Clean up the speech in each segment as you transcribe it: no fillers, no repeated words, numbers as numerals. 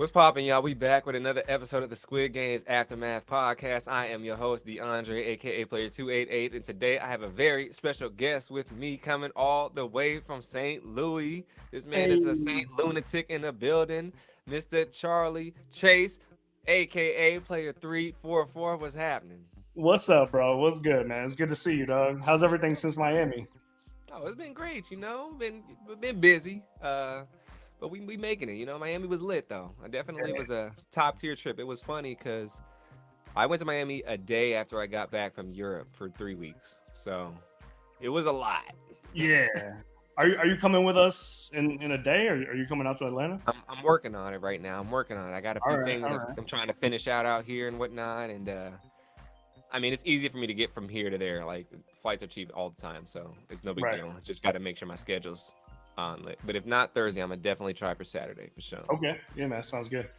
What's poppin', y'all? We back with another episode of the Squid Games Aftermath podcast. I am your host, DeAndre, aka Player 288, and today I have a very special guest with me coming all the way from St. Louis. This man is a Hey, Saint lunatic in the building, Mr. Charlie Chase, aka Player 344. What's happening? what's up, bro? What's good, man? It's good to see you, dog. How's everything since Miami? Oh, it's been great, been busy. But we making it. Miami was lit though. I definitely Yeah. was a top tier trip. It was funny because I went to Miami a day after I got back from Europe for 3 weeks. So it was a lot. Yeah. Are you coming with us in a day, or are you coming out to Atlanta? I'm working on it right now. I'm working on it. I got a All few right, things all I'm, right. I'm trying to finish out here and whatnot. And I mean, it's easy for me to get from here to there. Like flights are cheap all the time, so it's no big Right. deal. Just got to make sure my schedule's on lit. But if not Thursday, I'm gonna definitely try for Saturday for sure. Okay. Yeah, man. Sounds good.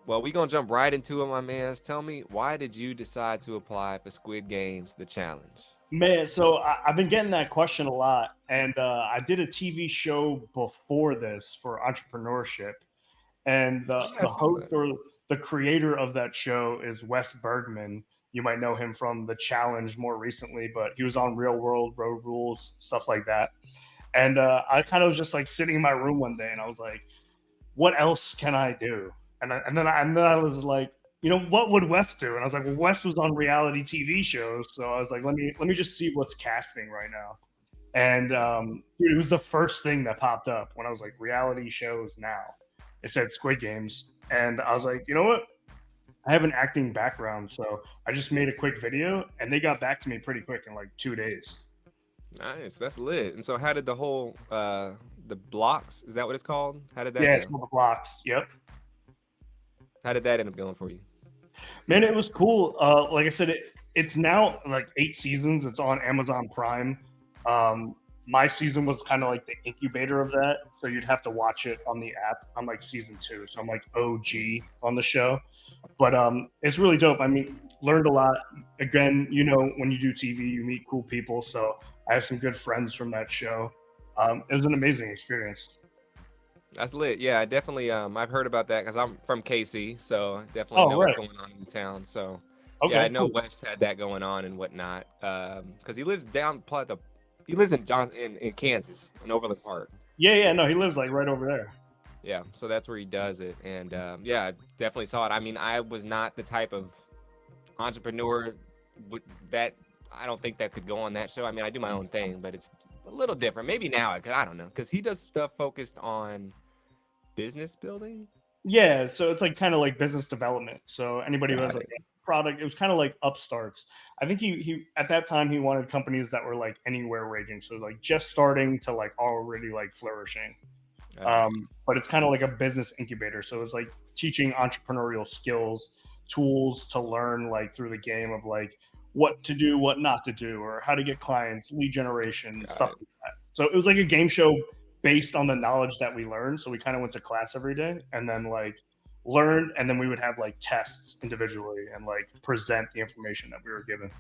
Well, we gonna jump right into it, my man's. Tell me, why did you decide to apply for Squid Games, the challenge? Man, so I've been getting that question a lot, and I did a TV show before this for entrepreneurship, and Oh the yeah, I the saw host that. or the creator of that show is Wes Bergman. You might know him from The Challenge more recently, but he was on Real World, Road Rules, stuff like that. And I kind of was just like sitting in my room one day, and I was like, "What else can I do?" And then I was like, what would Wes do? And I was like, well, Wes was on reality TV shows, so I was like, let me just see what's casting right now. And dude, it was the first thing that popped up when I was like, reality shows now. It said Squid Games, and I was like, you know what? I have an acting background, so I just made a quick video, and they got back to me pretty quick in like 2 days. Nice, that's lit. And so, how did the whole the blocks? Is that what it's called? How did that Yeah, it's go? called the blocks. Yep. How did that end up going for you? Man, it was cool. Like I said, it's now like 8 seasons. It's on Amazon Prime. My season was kind of like the incubator of that, so you'd have to watch it on the app. I'm like season two, so I'm like OG on the show. But it's really dope. I mean, learned a lot. Again, when you do TV, you meet cool people. So I have some good friends from that show. It was an amazing experience. That's lit. Yeah, I definitely. I've heard about that because I'm from KC, so I definitely Oh, know what's right. going on in the town. So, yeah, I Okay, know cool. West had that going on and whatnot. Because he lives down he lives in in Kansas, in Overland Park. Yeah, yeah. No, he lives like right over there. Yeah, so that's where he does it, and yeah, I definitely saw it. I mean, I was not the type of entrepreneur that I don't think that could go on that show. I mean, I do my own thing, but it's a little different. Maybe now I could. I don't know, because he does stuff focused on business building. Yeah, so it's like kind of like business development. So anybody who has Got like it. a product, it was kind of like upstarts. I think he at that time he wanted companies that were like anywhere raging, so like just starting to like already like flourishing. Okay. But it's kind of like a business incubator. So it's like teaching entrepreneurial skills, tools to learn like through the game of like what to do, what not to do, or how to get clients, lead generation, Got stuff it. like that. So it was like a game show based on the knowledge that we learned. So we kind of went to class every day and then like learned, and then we would have like tests individually and like present the information that we were given.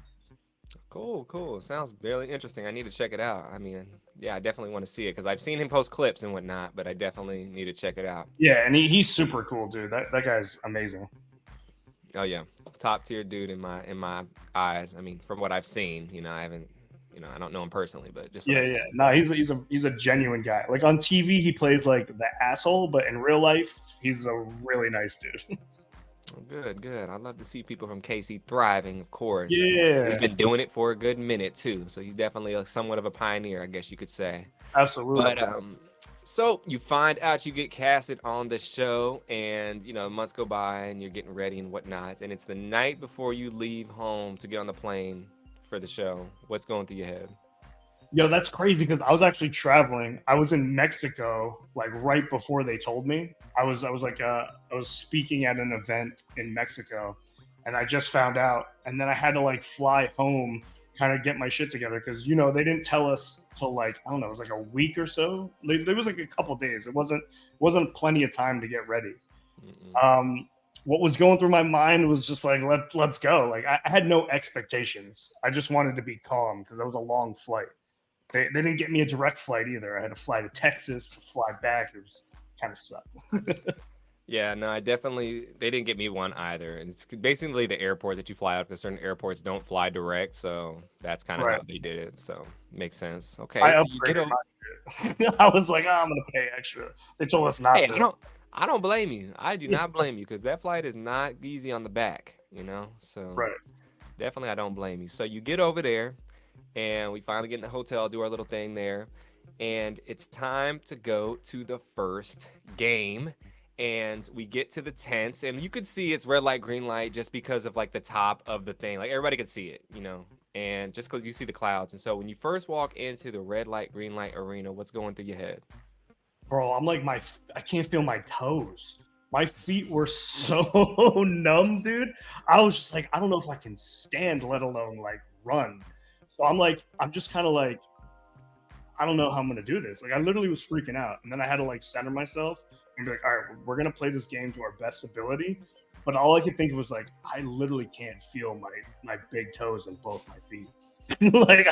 Cool, cool. Sounds really interesting. I need to check it out. I mean, yeah, I definitely want to see it because I've seen him post clips and whatnot, but I definitely need to check it out. Yeah, and he's super cool, dude. That guy's amazing. Oh yeah, top tier dude in my eyes. I mean, from what I've seen, I haven't, I don't know him personally, but just what Yeah, I've yeah. seen. No, he's a genuine guy. Like on TV, he plays like the asshole, but in real life, he's a really nice dude. Oh, good, good. I'd love to see people from KC thriving, of course. He's Yeah, been doing it for a good minute too, so he's definitely somewhat of a pioneer, I guess you could say. absolutely. But so you find out you get casted on the show, and months go by, and you're getting ready and whatnot, and it's the night before you leave home to get on the plane for the show. What's going through your head? Yo, that's crazy because I was actually traveling. I was in Mexico like right before they told me. I was speaking at an event in Mexico, and I just found out, and then I had to like fly home, kind of get my shit together because they didn't tell us till like I don't know, it was like a week or so. There was like a couple days. It wasn't plenty of time to get ready. Mm-mm. What was going through my mind was just like let's go. Like I had no expectations. I just wanted to be calm because that was a long flight. They didn't get me a direct flight either. I had to fly to Texas to fly back. It was kind of sucked. Yeah, no, they didn't get me one either. And it's basically the airport that you fly out because certain airports don't fly direct. So that's kind of Right. how they did it. So makes sense. I Okay, so you get upgraded over. my shit. I was like, I'm gonna pay extra. They told us not Hey, to. I don't blame you. I do not blame you because that flight is not easy on the back, you know? So Right. definitely I don't blame you. So you get over there and we finally get in the hotel, do our little thing there, and it's time to go to the first game. And we get to the tents, and you could see it's red light, green light, just because of like the top of the thing. Like everybody could see it, you know, and just because you see the clouds. And so when you first walk into the red light, green light arena, what's going through your head? Bro, I'm like I can't feel my toes. My feet were so numb, dude. I was just like, I don't know if I can stand, let alone like run. So I'm like, I'm just kind of like, I don't know how I'm gonna do this. Like I literally was freaking out. And then I had to like center myself and be like, all right, we're gonna play this game to our best ability. But all I could think of was like, I literally can't feel my big toes in both my feet. Like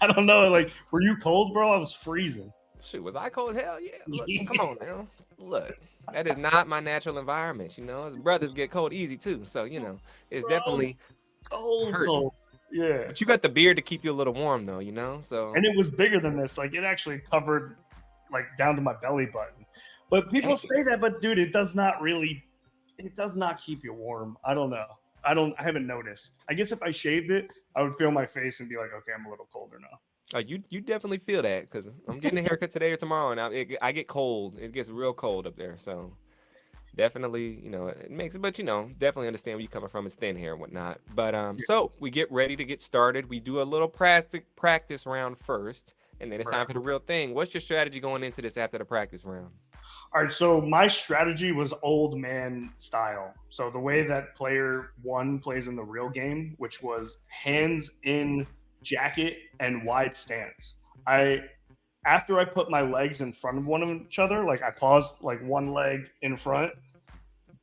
I don't know. Like, were you cold, bro? I was freezing. Shoot, was I cold? Hell yeah. Look, come on now. Look, that is not my natural environment, you know. His brothers get cold easy too. So, you know, it's Bro, definitely cold, hurting. cold. Yeah. But you got the beard to keep you a little warm though, you know? And So, it was bigger than this. Like it actually covered like down to my belly button. But people hey, say that, but dude, it does not really. It does not keep you warm. I don't know. I haven't noticed. I guess if I shaved it, I would feel my face and be like, okay, I'm a little colder now. you definitely feel that because I'm getting a haircut today or tomorrow, and I get cold. It gets real cold up there. So, definitely, you know, it makes it, but you know, definitely understand where you're coming from. It's thin hair and whatnot. But Yeah, so we get ready to get started. We do a little practice round first, and then it's right. time for the real thing. What's your strategy going into this after the practice round? All right. So my strategy was old man style. So the way that player one plays in the real game, which was hands in jacket and wide stance. I After I put my legs in front of one of each other, like I paused like one leg in front,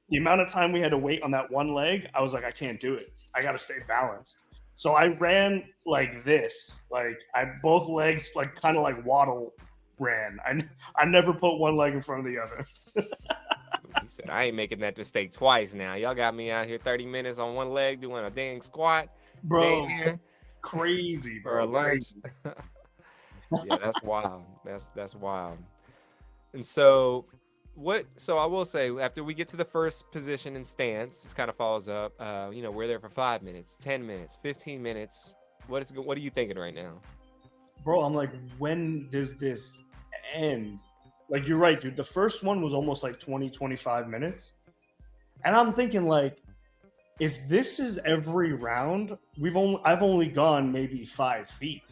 the amount of time we had to wait on that one leg, I was like, I can't do it. I got to stay balanced. So I ran like this, like I both legs like kind of like waddle ran. I never put one leg in front of the other, He said, I ain't making that mistake twice now. Y'all got me out here 30 minutes on one leg doing a dang squat, dang bro. here Crazy, for a bro. lunch. Crazy. Yeah, that's wild. That's wild. And so so I will say after we get to the first position and stance, this kind of follows up. You know, we're there for 5 minutes, 10 minutes, 15 minutes. What are you thinking right now? Bro, I'm like, when does this end? Like, you're right, dude. The first one was almost like 20, 25 minutes. And I'm thinking, like, if this is every round, I've only gone maybe 5 feet,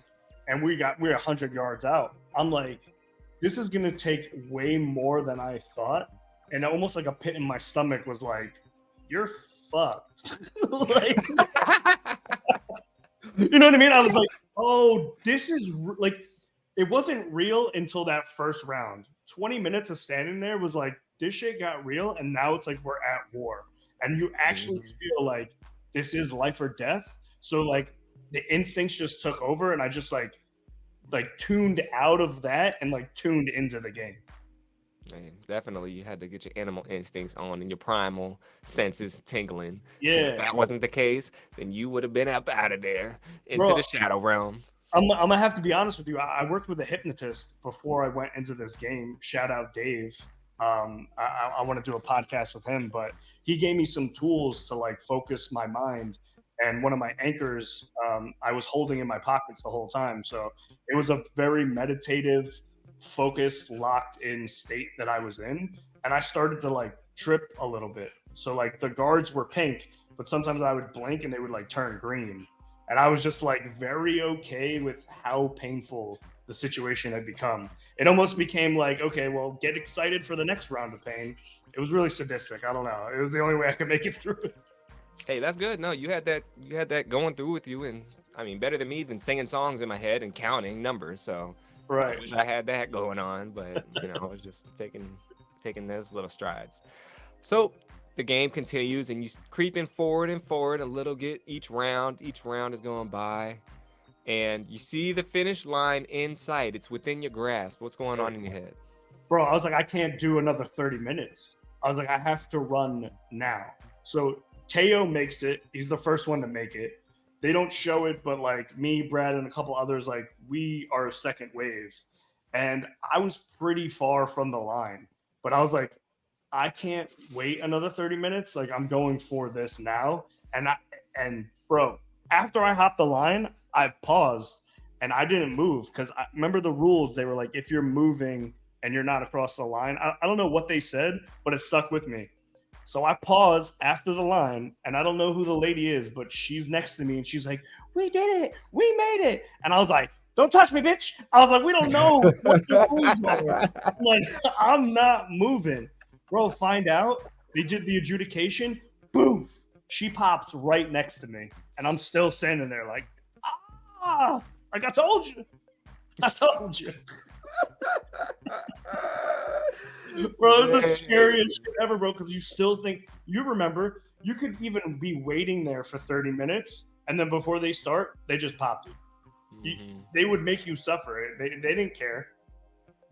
and we're 100 yards out. I'm like, this is gonna take way more than I thought, and almost like a pit in my stomach was like, you're fucked. Like, you know what I mean? I was like, oh, this is like, it wasn't real until that first round. 20 minutes of standing there was like, this shit got real, and now it's like we're at war, and you actually Mhm. feel like this is life or death. So like the instincts just took over, and I just like tuned out of that and like tuned into the game. Man, definitely, you had to get your animal instincts on and your primal senses tingling. Because if Yeah, that wasn't the case, then you would have been up out of there into bro. the shadow realm. I'm gonna have to be honest with you. I worked with a hypnotist before I went into this game. Shout out Dave. I want to do a podcast with him, but he gave me some tools to like focus my mind. And one of my anchors, I was holding in my pockets the whole time. So it was a very meditative, focused, locked in state that I was in. And I started to like trip a little bit. So like the guards were pink, but sometimes I would blink and they would like turn green, and I was just like very okay with how painful the situation had become. It almost became like, okay, well, get excited for the next round of pain. It was really sadistic. I don't know. It was the only way I could make it through it. Hey, that's good. No, you had that going through with you, and I mean, better than me than singing songs in my head and counting numbers. So I Right. wish I had that going on, but you know, I was just taking those little strides. So the game continues, and you creeping forward and forward a little bit each round. Each round is going by, and you see the finish line in sight. It's within your grasp. What's going Right. on in your head? Bro, I was like, I can't do another 30 minutes. I was like, I have to run now. So Teo makes it. He's the first one to make it. They don't show it, but like me, Brad, and a couple others, like we are second wave. And I was pretty far from the line, but I was like, I can't wait another 30 minutes. Like I'm going for this now. And bro, after I hopped the line, I paused and I didn't move because I remember the rules. They were like, if you're moving and you're not across the line, I don't know what they said, but it stuck with me. So I paused after the line, and I don't know who the lady is, but she's next to me, and she's like, "We did it, we made it," and I was like, "Don't touch me, bitch!" I was like, "We don't know what the rules are." I'm like, I'm not moving, bro. Find out. They did the adjudication. Boom. She pops right next to me, and I'm still standing there like, ah, like I told you. I told you. Bro, it's the scariest shit ever, bro, because you still think, you remember, you could even be waiting there for 30 minutes, and then before they start, they just popped you. Mm-hmm. They would make you suffer it. They didn't care.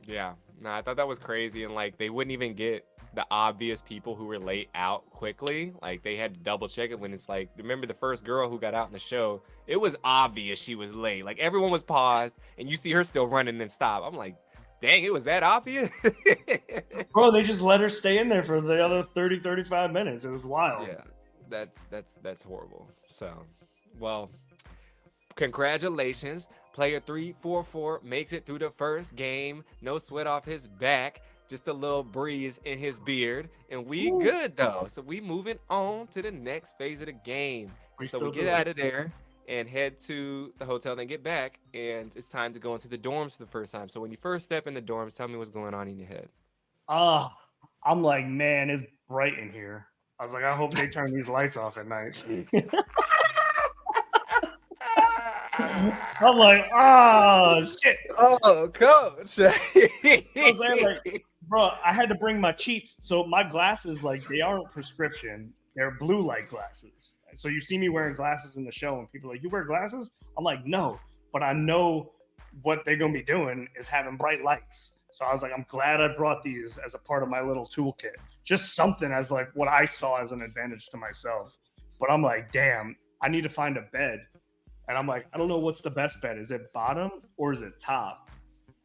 Yeah, no, I thought that was crazy, and like they wouldn't even get the obvious people who were late out quickly. Like they had to double check it when it's like, remember the first girl who got out in the show? It was obvious she was late. Like everyone was paused, and you see her still running and stop. I'm like, dang, it was that obvious. Bro, they just let her stay in there for the other 30, 35 minutes. It was wild. Yeah, that's horrible. So, well, congratulations. Player 344 makes it through the first game. No sweat off his back. Just a little breeze in his beard. And we good though. So we moving on to the next phase of the game. And so we get out of there and head to the hotel, then get back. And it's time to go into the dorms for the first time. So when you first step in the dorms, tell me what's going on in your head. I'm like, man, it's bright in here. I was like, I hope they turn these lights off at night. I'm like, shit. Oh, coach. I was like, bro, I had to bring my cheats. So my glasses, like, they aren't prescription. They're blue light glasses. So you see me wearing glasses in the show, and people are like, you wear glasses? I'm like, no, but I know what they're gonna be doing is having bright lights. So I was like, I'm glad I brought these as a part of my little toolkit. Just something as like what I saw as an advantage to myself. But I'm like, damn, I need to find a bed. And I'm like, I don't know what's the best bed. Is it bottom or is it top?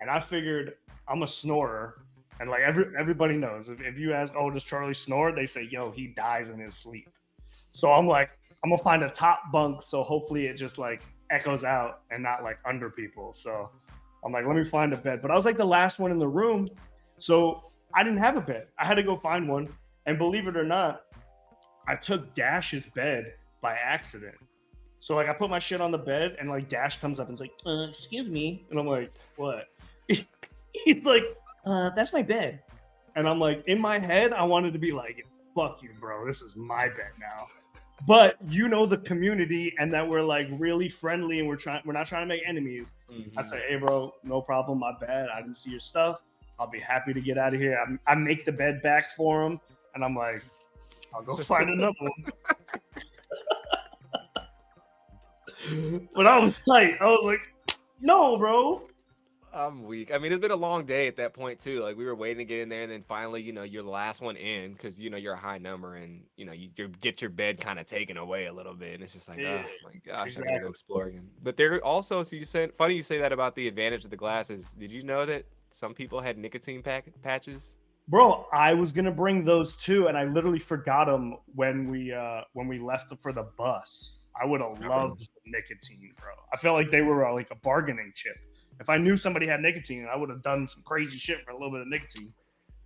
And I figured I'm a snorer. And like everybody knows, if you ask, oh, does Charlie snore? They say, yo, he dies in his sleep. So I'm like, I'm gonna find a top bunk, so hopefully it just like echoes out and not like under people. So I'm like, let me find a bed. But I was like the last one in the room, so I didn't have a bed. I had to go find one. And believe it or not, I took Dash's bed by accident. So like I put my shit on the bed, and like Dash comes up and is like, excuse me. And I'm like, what? He's like, that's my bed. And I'm like, in my head, I wanted to be like, fuck you, bro. This is my bed now. But you know the community, and that we're like really friendly, and we're not trying to make enemies. Mm-hmm. I say, hey, bro, no problem. My bad. I didn't see your stuff. I'll be happy to get out of here. I make the bed back for him, and I'm like, I'll go find another one. But I was tight. I was like, no, bro. I'm weak. I mean, it's been a long day at that point too. Like we were waiting to get in there, and then finally, you're the last one in because you're a high number, and you get your bed kind of taken away a little bit, and it's just like, oh my gosh, exactly. I gotta go explore again. But there also, so you said, funny you say that about the advantage of the glasses. Did you know that some people had nicotine patches? Bro, I was gonna bring those too, and I literally forgot them when we left for the bus. I would have loved some nicotine, bro. I felt like they were like a bargaining chip. If I knew somebody had nicotine, I would have done some crazy shit for a little bit of nicotine.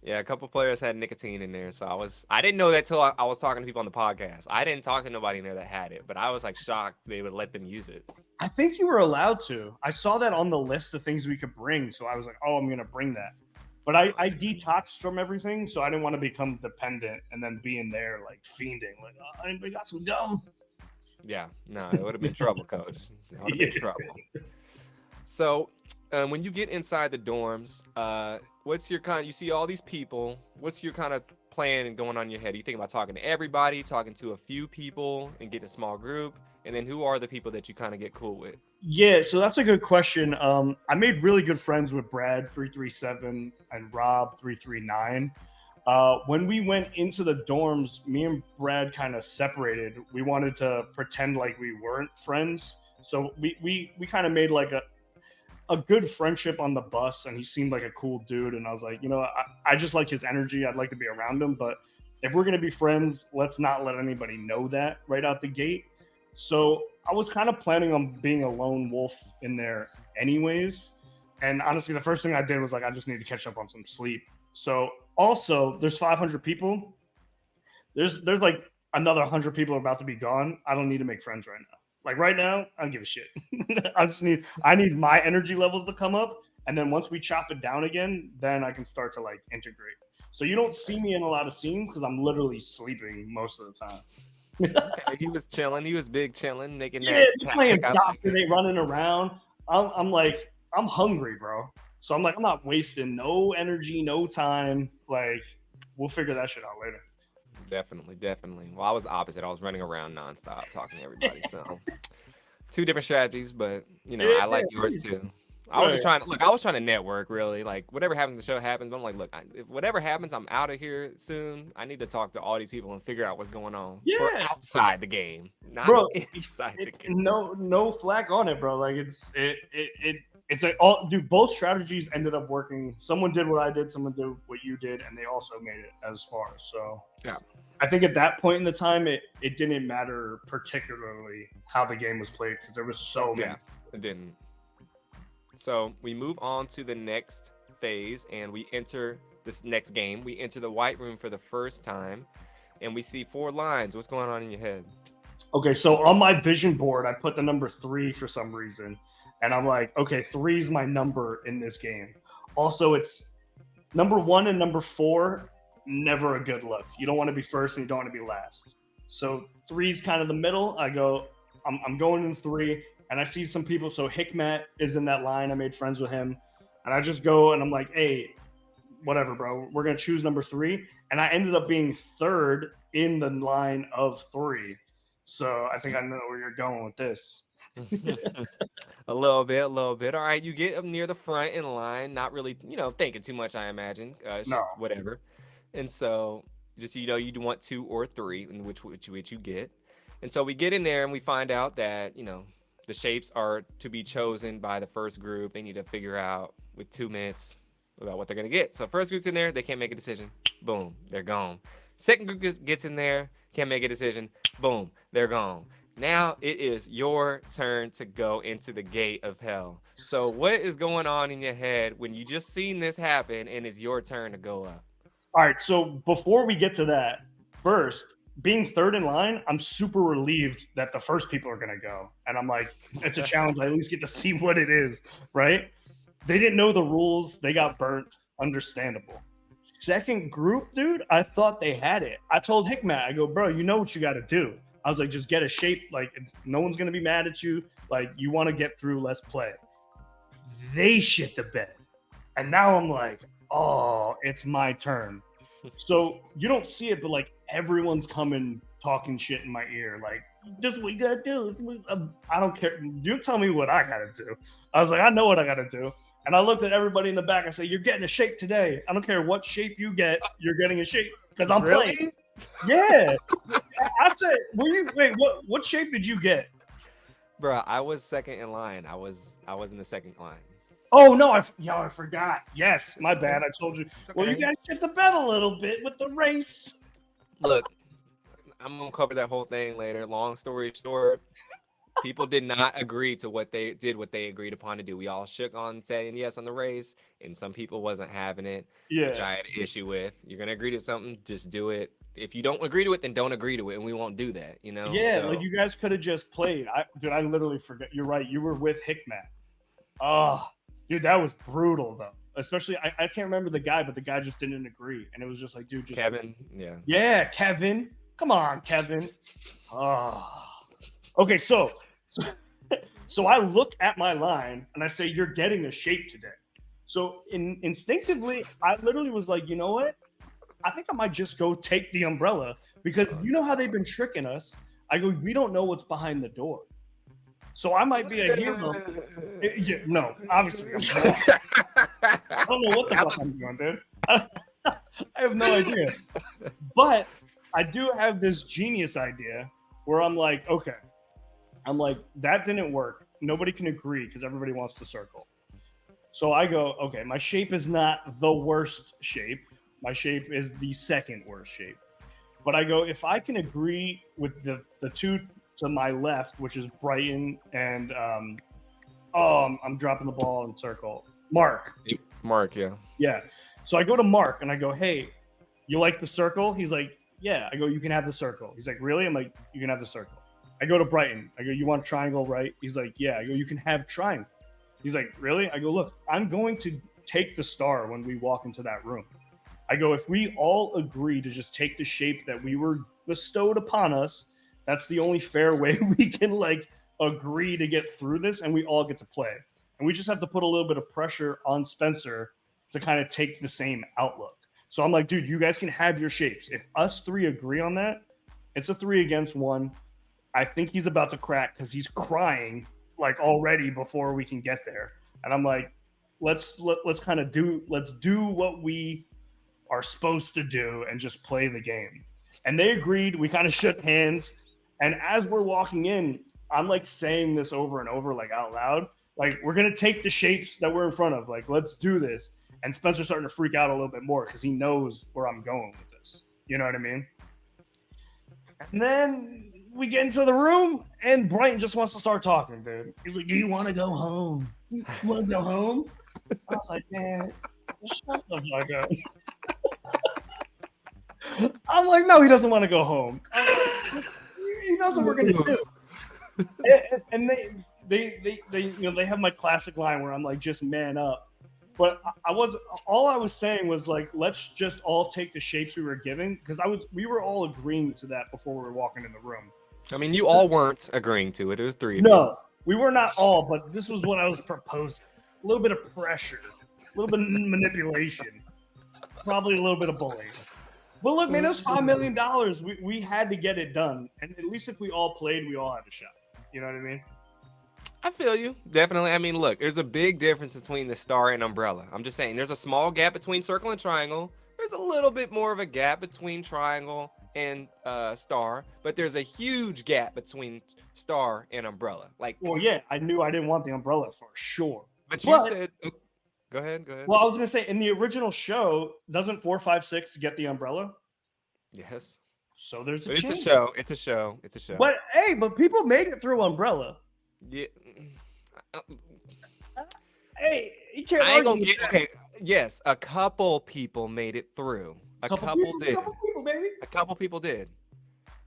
Yeah, a couple players had nicotine in there, so I didn't know that till I was talking to people on the podcast. I didn't talk to nobody in there that had it, but I was like shocked they would let them use it. I think you were allowed to. I saw that on the list of things we could bring, so I was like, oh, I'm gonna bring that. But I detoxed from everything, so I didn't want to become dependent and then be in there like fiending, like, oh, anybody got some gum? Yeah, no, it would have been trouble, coach. It would have been trouble. So, when you get inside the dorms, what's your you see all these people, what's your kind of plan and going on in your head? Are you thinking about talking to everybody, talking to a few people and getting a small group? And then who are the people that you kind of get cool with? Yeah, so that's a good question. I made really good friends with Brad 337 and Rob 339. When we went into the dorms, me and Brad kind of separated. We wanted to pretend like we weren't friends, so we kind of made like a good friendship on the bus, and he seemed like a cool dude. And I was like, I just like his energy. I'd like to be around him, but if we're gonna be friends, let's not let anybody know that right out the gate. So I was kind of planning on being a lone wolf in there, anyways. And honestly, the first thing I did was like, I just need to catch up on some sleep. So also, there's 500 people. There's like another 100 people about to be gone. I don't need to make friends right now. Like right now, I don't give a shit. I need my energy levels to come up, and then once we chop it down again, then I can start to like integrate. So you don't see me in a lot of scenes because I'm literally sleeping most of the time. Okay, he was chilling. He was big chilling, making Yeah, that they playing tactic. I like soccer, it. they running around. I'm like, I'm hungry, bro. So I'm like, I'm not wasting no energy, no time. Like, we'll figure that shit out later. Definitely, definitely. Well, I was the opposite. I was running around nonstop, talking to everybody. So two different strategies, but Yeah, I like yours too. I was right. just trying to look. I was trying to network, really. Like whatever happens, the show happens. But I'm like, look, if whatever happens, I'm out of here soon. I need to talk to all these people and figure out what's going on for Yeah, outside the game, not bro. inside the game. No flack on it, bro. Like it's like all dude. Both strategies ended up working. Someone did what I did. Someone did what you did, and they also made it as far. So Yeah, I think at that point in the time, it didn't matter particularly how the game was played because there was so many. yeah, it didn't. So we move on to the next phase, and we enter this next game. We enter the white room for the first time, and we see four lines. What's going on in your head? Okay, so on my vision board, I put the number 3 for some reason, and I'm like, okay, 3 is my number in this game. Also, it's number 1 and number 4. Never a good look. You don't want to be first, and you don't want to be last. So 3 is kind of the middle. I'm going in 3, and I see some people. So Hikmat is in that line. I made friends with him, and I just go and I'm like, hey, whatever, bro. We're gonna choose number 3, and I ended up being third in the line of 3. So I think I know where you're going with this. A little bit, a little bit. All right, you get up near the front in line, not really, thinking too much, I imagine. It's No, just whatever. And so, just you do want 2 or 3, and which you get. And so we get in there and we find out that the shapes are to be chosen by the first group. They need to figure out with 2 minutes about what they're gonna get. So first group's in there, they can't make a decision. Boom, they're gone. Second group gets in there, can't make a decision. Boom, they're gone. Now it is your turn to go into the gate of hell. So what is going on in your head when you just seen this happen and it's your turn to go up? all right. So before we get to that, first, being third in line, I'm super relieved that the first people are gonna go, and I'm like, it's a challenge. I at least get to see what it is, right? They didn't know the rules. They got burnt. Understandable. Second group, dude, I thought they had it. I told Hikmat, I go, bro, you know what you got to do. I was like, just get a shape. Like, no one's going to be mad at you. Like, you want to get through, let's play. They shit the bed. And now I'm like, oh, it's my turn. So you don't see it, but like everyone's coming talking shit in my ear. Like, this is what you got to do. I don't care. You tell me what I got to do. I was like, I know what I got to do. And I looked at everybody in the back and said, you're getting a shape today. I don't care what shape you get, you're getting a shape because I'm playing. Yeah. I said, wait, what shape did you get? Bro, I was second in line. I was in the second line. Oh, no, I forgot. Yes, my bad. I told you. Okay. Well, you guys shit the bed a little bit with the race. Look, I'm going to cover that whole thing later. Long story short, people did not agree to what they agreed upon to do. We all shook on saying yes on the race, and some people wasn't having it, which I had an issue with. You're gonna agree to something, just do it. If you don't agree to it, then don't agree to it, and we won't do that. Yeah, So, like you guys could have just played. I literally forgot. You're right. You were with Hikmat. Oh, dude, that was brutal though. Especially, I can't remember the guy, but the guy just didn't agree, and it was just like, dude, just Kevin, yeah, Kevin. Come on, Kevin. Oh. Okay, so I look at my line and I say, you're getting a shape today. So instinctively, I literally was like, you know what? I think I might just go take the umbrella because you know how they've been tricking us. I go, we don't know what's behind the door. So I might be a hero. No, obviously. I don't know what the fuck I'm doing, dude. I have no idea. But I do have this genius idea where I'm like, okay, I'm like, that didn't work. Nobody can agree because everybody wants the circle. So I go, okay, my shape is not the worst shape. My shape is the second worst shape. But I go, if I can agree with the two to my left, which is Brighton and I'm dropping the ball in circle. Mark. Mark, yeah. Yeah. So I go to Mark and I go, hey, you like the circle? He's like, yeah. I go, you can have the circle. He's like, really? I'm like, you can have the circle. I go to Brighton. I go, you want triangle, right? He's like, yeah. I go, you can have triangle. He's like, really? I go, look, I'm going to take the star when we walk into that room. I go, if we all agree to just take the shape that we were bestowed upon us, that's the only fair way we can like agree to get through this and we all get to play. And we just have to put a little bit of pressure on Spencer to kind of take the same outlook. So I'm like, dude, you guys can have your shapes. If us three agree on that, it's a 3 against 1. I think he's about to crack because he's crying like already before we can get there. And I'm like, let's kind of do what we are supposed to do and just play the game. And they agreed. We kind of shook hands. And as we're walking in, I'm like saying this over and over, like out loud, like we're gonna take the shapes that we're in front of. Like, let's do this. And Spencer's starting to freak out a little bit more because he knows where I'm going with this. You know what I mean? And then we get into the room, and Brighton just wants to start talking, dude. He's like, "Do you want to go home? You want to go home?" I was like, "Man, shut the fuck up." I'm like, "No, he doesn't want to go home. Like, he knows what we're gonna do." And they they have my classic line where I'm like, "Just man up." But I was saying was like, let's just all take the shapes we were given because we were all agreeing to that before we were walking in the room. I mean, you all weren't agreeing to it. It was 3 of you. No, we were not all, but this was what I was proposing. A little bit of pressure, a little bit of manipulation, probably a little bit of bullying. But look, man, it was $5 million. We had to get it done. And at least if we all played, we all had a shot. You know what I mean? I feel you. Definitely. I mean, look, there's a big difference between the star and umbrella. I'm just saying there's a small gap between circle and triangle. There's a little bit more of a gap between triangle and star, but there's a huge gap between star and umbrella. Like, well, yeah, I knew I didn't want the umbrella for sure. But you said, go ahead. Well, I was gonna say in the original show, doesn't 456 get the umbrella? Yes. So there's It's a show. It's a show. It's a show. But hey, but people made it through umbrella. Yeah. Hey, you can't. I ain't gonna get okay. Yes, a couple people made it through. A couple did. A couple people, baby. A couple people did.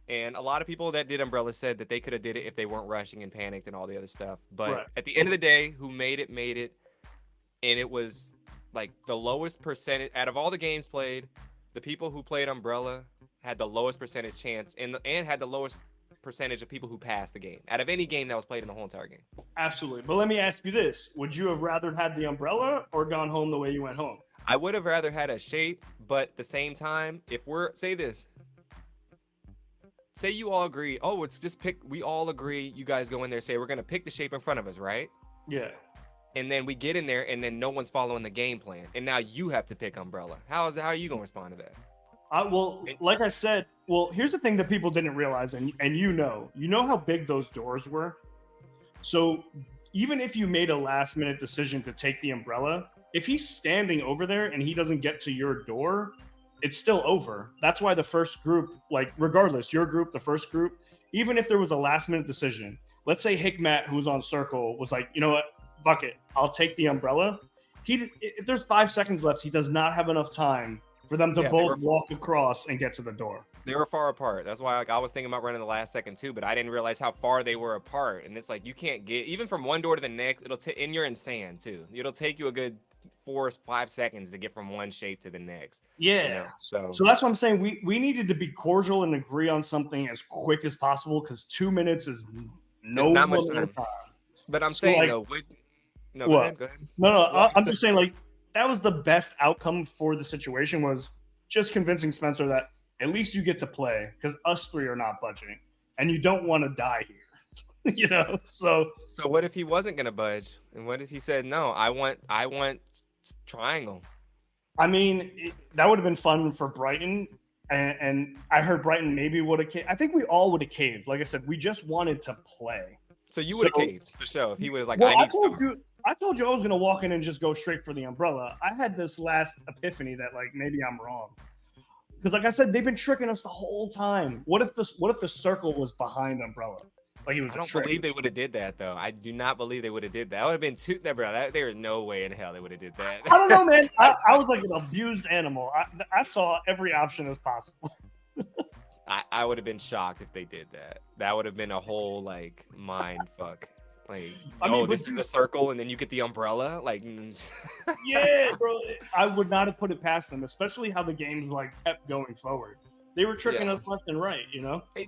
And a lot of people that did umbrella said that they could have did it if they weren't rushing and panicked and all the other stuff. But at the end of the day, who made it, and it was like the lowest percentage out of all the games played. The people who played umbrella had the lowest percentage chance and had the lowest percentage of people who passed the game out of any game that was played in the whole entire game. Absolutely. But let me ask you this. Would you have rather had the umbrella or gone home the way you went home? I would have rather had a shape, but at the same time, if we're say you all agree, oh, it's just we all agree, you guys go in there, say we're going to pick the shape in front of us, right? Yeah. And then we get in there and then no one's following the game plan. And now you have to pick umbrella. How are you going to respond to that? Well, like I said, here's the thing that people didn't realize, and you know how big those doors were. So even if you made a last minute decision to take the umbrella, if he's standing over there and he doesn't get to your door, it's still over. That's why the first group, like regardless, your group, the first group, even if there was a last minute decision, let's say Hikmat, who's on circle, was like, you know what, bucket, I'll take the umbrella. If there's 5 seconds left, he does not have enough time for them to both walk across and get to the door. They were far apart. That's why I was thinking about running the last second too, but I didn't realize how far they were apart. And it's like you can't get even from one door to the next. And you're in sand too. It'll take you a good 4 or 5 seconds to get from one shape to the next. Yeah. You know? So that's what I'm saying. We needed to be cordial and agree on something as quick as possible because 2 minutes is not much time. But I'm saying though, go ahead. No, I'm just saying like. That was the best outcome for the situation was just convincing Spencer that at least you get to play because us three are not budging and you don't want to die here, you know? So what if he wasn't going to budge? And what if he said, no, I want triangle. I mean, that would have been fun for Brighton. And I heard Brighton maybe would have caved. I think we all would have caved. Like I said, we just wanted to play. So you would So, have caved for sure if he was like, well, I need star. I told you I was gonna walk in and just go straight for the umbrella. I had this last epiphany that like maybe I'm wrong. Because like I said, they've been tricking us the whole time. What if the circle was behind umbrella? Like it was I a don't trick. believe they would have did that though. I do not believe they would have did that. That would have been too that bro. There is no way in hell they would have did that. I don't know, man. I was like an abused animal. I saw every option as possible. I would have been shocked if they did that. That would have been a whole like mind fuck. Like, I mean, this is the circle, and then you get the umbrella. Like, yeah, bro. I would not have put it past them, especially how the games like kept going forward. They were tricking yeah, us left and right, you know. they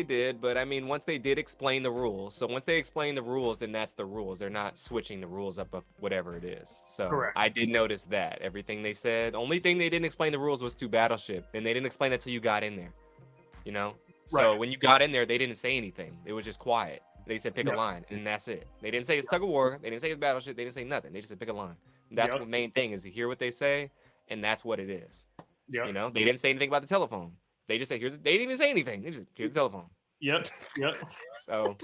did. But I mean, once they did explain the rules, so once they explain the rules, then that's the rules. They're not switching the rules up of whatever it is. So Correct. I did notice that everything they said. Only thing they didn't explain the rules was to Battleship, and they didn't explain that till you got in there. You know. So Right. when you got in there, they didn't say anything. It was just quiet. They said pick a Yep. line, and that's it. They didn't say it's tug of war. They didn't say it's battleship. They didn't say nothing. They just said pick a line. And that's Yep. the main thing is to hear what they say, and that's what it is. Yep. You know, they didn't say anything about the telephone. They just said here's. They didn't even say anything. They just here's the telephone. Yep. Yep. So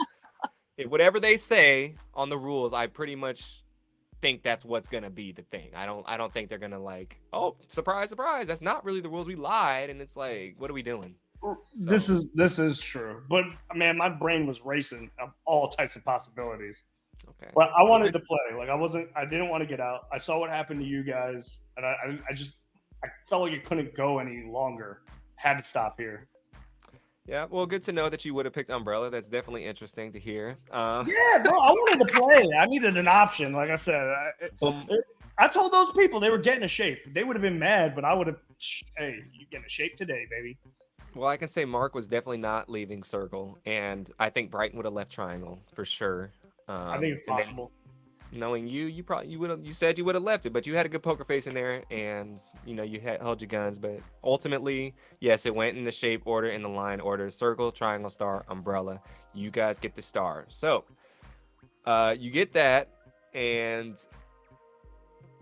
whatever they say on the rules, I pretty much think that's what's gonna be the thing. I don't think they're gonna like, oh, surprise, surprise. That's not really the rules. We lied, and it's like, what are we doing? So, This is true, but man, my brain was racing of all types of possibilities. okay. But I wanted to play. Like I didn't want to get out. I saw what happened to you guys, and I felt like it couldn't go any longer. Had to stop here. Yeah, well, good to know that you would have picked Umbrella. That's definitely interesting to hear. Yeah, bro, I wanted to play. I needed an option. Like I said, I told those people they were getting a shape. They would have been mad, but I would have. Hey, you getting a shape today, baby? well, I can say Mark was definitely not leaving Circle, and I think Brighton would have left Triangle for sure. I think it's And then possible. knowing you, you would have. You said you would have left it, but you had a good poker face in there, and you held your guns. But ultimately, yes, it went in the shape order, in the line order: circle, triangle, star, umbrella. You guys get the star. So, you get that, and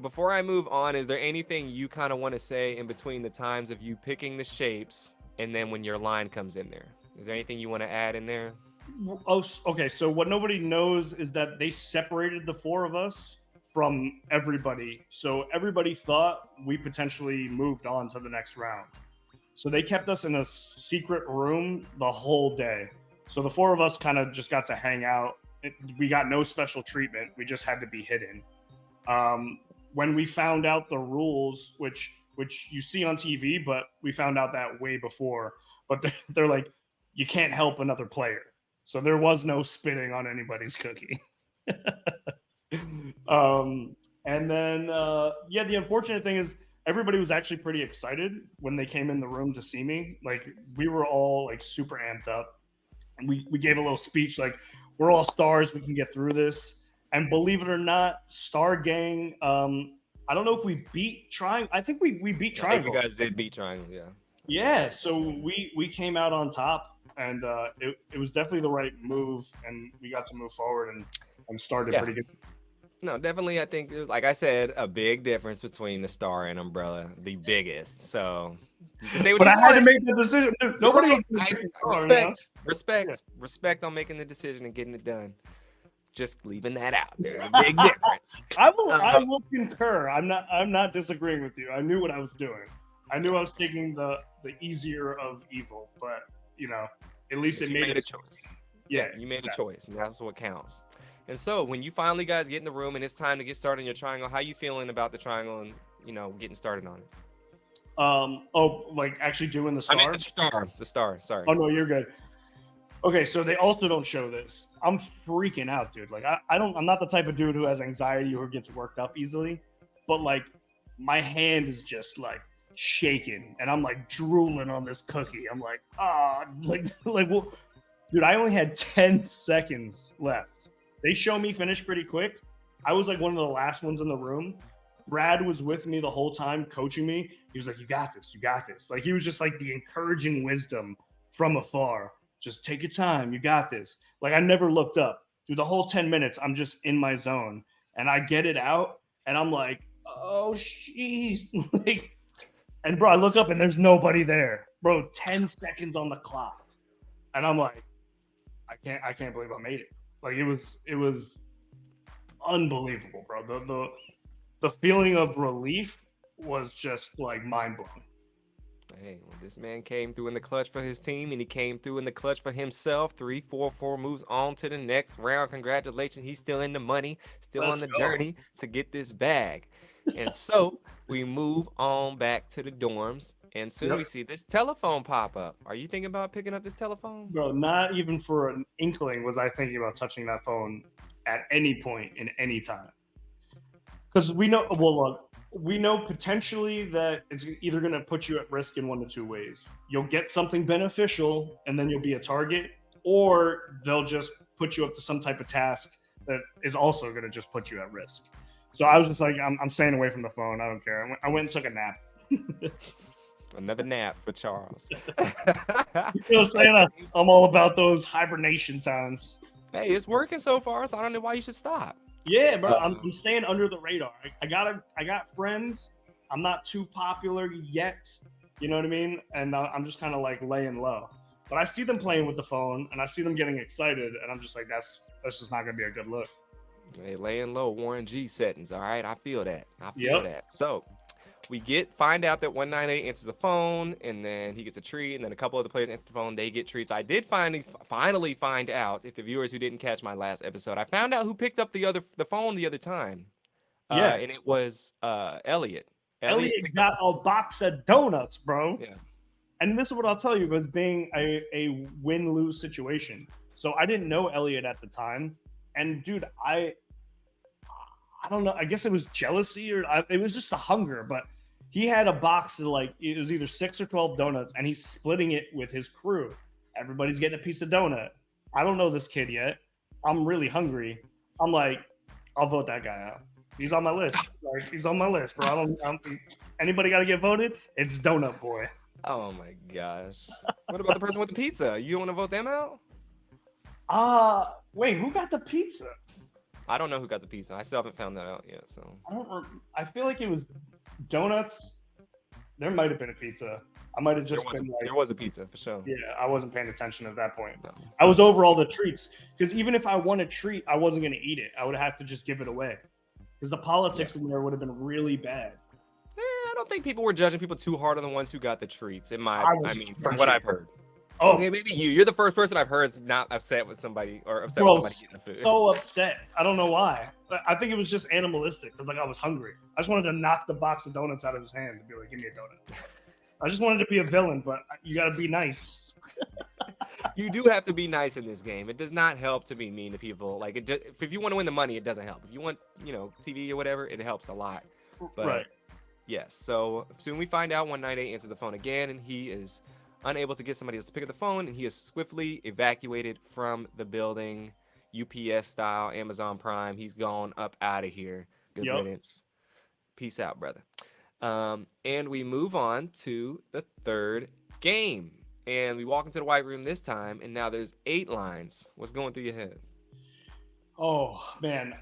before I move on, is there anything you kind of want to say in between the times of you picking the shapes and then when your line comes in there? Is there anything you want to add in there? Oh, okay. So what nobody knows is that they separated the four of us from everybody. So everybody thought we potentially moved on to the next round. So they kept us in a secret room the whole day. So the four of us kind of just got to hang out. We got no special treatment. We just had to be hidden. When we found out the rules, which you see on TV, but we found out that way before. But they're like, you can't help another player. So there was no spitting on anybody's cookie. And then, yeah, the unfortunate thing is everybody was actually pretty excited when they came in the room to see me. Like we were all like super amped up. And we gave a little speech like, we're all stars. We can get through this. And believe it or not, Star Gang. I don't know if we beat Triangle. I think we beat I think Triangle. you guys did beat Triangle, yeah. Yeah, so we came out on top, and it was definitely the right move, and we got to move forward and started Yeah. pretty good. No, definitely. I think there's, like I said, a big difference between the star and umbrella, the biggest. So you can say what But you I had to want. make the decision. Nobody was going to pick the Star. You know? Respect on making the decision and getting it done. Just leaving that out. There's a big difference. I will concur. I'm not disagreeing with you. I knew what I was doing. I knew I was taking the easier of evil, but at least But it you made made a it. choice. Yeah, You made exactly. a choice, and that's what counts. And so when you finally guys get in the room and it's time to get started on your triangle, how you feeling about the triangle and getting started on it? Oh, like actually doing the I mean Star. the star. Sorry. Oh no, you're good. Okay, so they also don't show this. I'm freaking out, dude. Like I'm not the type of dude who has anxiety or gets worked up easily, but like my hand is just like shaking and I'm like drooling on this cookie. I'm like, like well, dude, I only had 10 seconds left. They show me finish pretty quick. I was like one of the last ones in the room. Brad was with me the whole time coaching me. He was like, you got this, you got this. Like he was just like the encouraging wisdom from afar. Just take your time. You got this. Like I never looked up through the whole 10 minutes. I'm just in my zone and I get it out and I'm like, oh, jeez. Like, and bro, I look up and there's nobody there. Bro, 10 seconds on the clock. And I'm like, I can't believe I made it. Like it was unbelievable, bro. The feeling of relief was just like mind blowing. Hey, well, this man came through in the clutch for his team, and he came through in the clutch for himself. 3-4-4 moves on to the next round. Congratulations, he's still in the money, still on Let's the go. journey to get this bag. And so we move on back to the dorms, and soon Yep. we see this telephone pop up. Are you thinking about picking up this telephone? Bro, not even for an inkling was I thinking about touching that phone at any point in any time. Because we know, well, look, we know potentially that it's either going to put you at risk in one of two ways. You'll get something beneficial and then you'll be a target, or they'll just put you up to some type of task that is also going to just put you at risk. So I was just like, I'm staying away from the phone. I don't care. I went and took a nap. Another nap for Charles. You know what I'm saying? I'm all about those hibernation times. Hey, it's working so far, so I don't know why you should stop. Yeah, bro. I'm staying under the radar. I got friends. I'm not too popular yet. You know what I mean? And I'm just kind of like laying low. But I see them playing with the phone, and I see them getting excited, and I'm just like, that's just not gonna be a good look. Hey, laying low, Warren G settings. All right, I feel that. Yep. That. So we find out that 198 answers the phone, and then he gets a treat, and then a couple of the players answer the phone. They get treats. I did finally find out, if the viewers who didn't catch my last episode, I found out who picked up the phone the other time. Yeah. And it was Elliot. Elliot got a box of donuts, bro. Yeah. And this is what I'll tell you, was being a win-lose situation. So I didn't know Elliot at the time, and dude, I don't know. I guess it was jealousy it was just the hunger. But he had a box of like, it was either 6 or 12 donuts, and he's splitting it with his crew. Everybody's getting a piece of donut. I don't know this kid yet. I'm really hungry. I'm like, I'll vote that guy out. He's on my list. Like, he's on my list, bro. Anybody got to get voted? It's Donut Boy. Oh my gosh. What about the person with the pizza? You want to vote them out? Wait, who got the pizza? I don't know who got the pizza. I still haven't found that out yet. So I feel like it was donuts. There might have been a pizza. I might have just been like, there was a pizza for sure. Yeah, I wasn't paying attention at that point. No. I was over all the treats, because even if I won a treat, I wasn't going to eat it. I would have to just give it away, because the politics in there would have been really bad. I don't think people were judging people too hard on the ones who got the treats. From what I've heard. Oh, okay, maybe you're the first person I've heard is not upset with somebody or upset with somebody getting the food. So upset. I don't know why. But I think it was just animalistic, because like I was hungry. I just wanted to knock the box of donuts out of his hand and be like, give me a donut. I just wanted to be a villain, but you got to be nice. You do have to be nice in this game. It does not help to be mean to people. Like, if you want to win the money, it doesn't help. If you want, TV or whatever, it helps a lot. But, right. Yes. So soon we find out 198 answered the phone again, and he is unable to get somebody else to pick up the phone, and he is swiftly evacuated from the building, UPS style, Amazon Prime. He's gone up out of here. Good riddance. Peace out, brother. And we move on to the third game. And we walk into the white room this time, and now there's 8 lines. What's going through your head? Oh, man.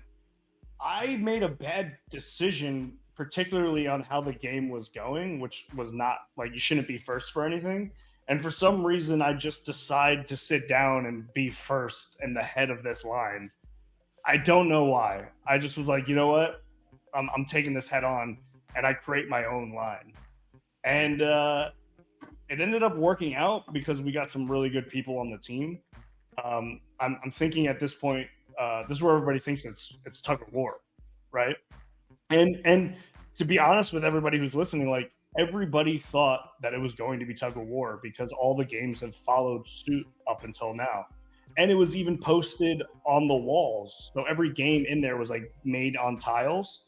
I made a bad decision, particularly on how the game was going, which was not, like, you shouldn't be first for anything. And for some reason, I just decide to sit down and be first in the head of this line. I don't know why. I just was like, you know what? I'm taking this head on, and I create my own line. And it ended up working out because we got some really good people on the team. I'm thinking at this point, this is where everybody thinks it's tug of war, right? And to be honest with everybody who's listening, like, everybody thought that it was going to be tug of war because all the games have followed suit up until now. And it was even posted on the walls. So every game in there was like made on tiles.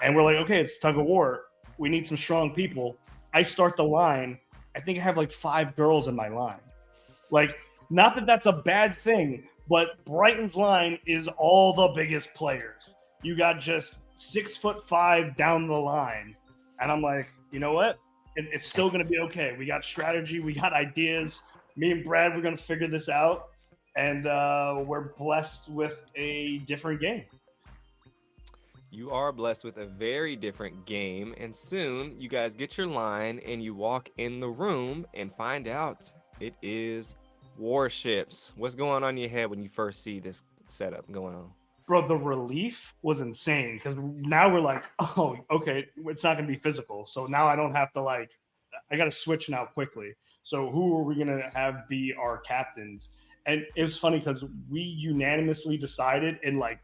And we're like, okay, it's tug of war. We need some strong people. I start the line. I think I have like 5 girls in my line. Like, not that that's a bad thing, but Brighton's line is all the biggest players. You got just 6'5" down the line. And I'm like, you know what? It's still going to be okay. We got strategy. We got ideas. Me and Brad, we're going to figure this out. And we're blessed with a different game. You are blessed with a very different game, and soon you guys get your line and you walk in the room and find out it is warships. What's going on in your head when you first see this setup going on? Bro, the relief was insane because now we're like, oh, okay, it's not gonna be physical. So now I don't have to like, I got to switch now quickly. So who are we gonna have be our captains? And it was funny because we unanimously decided in like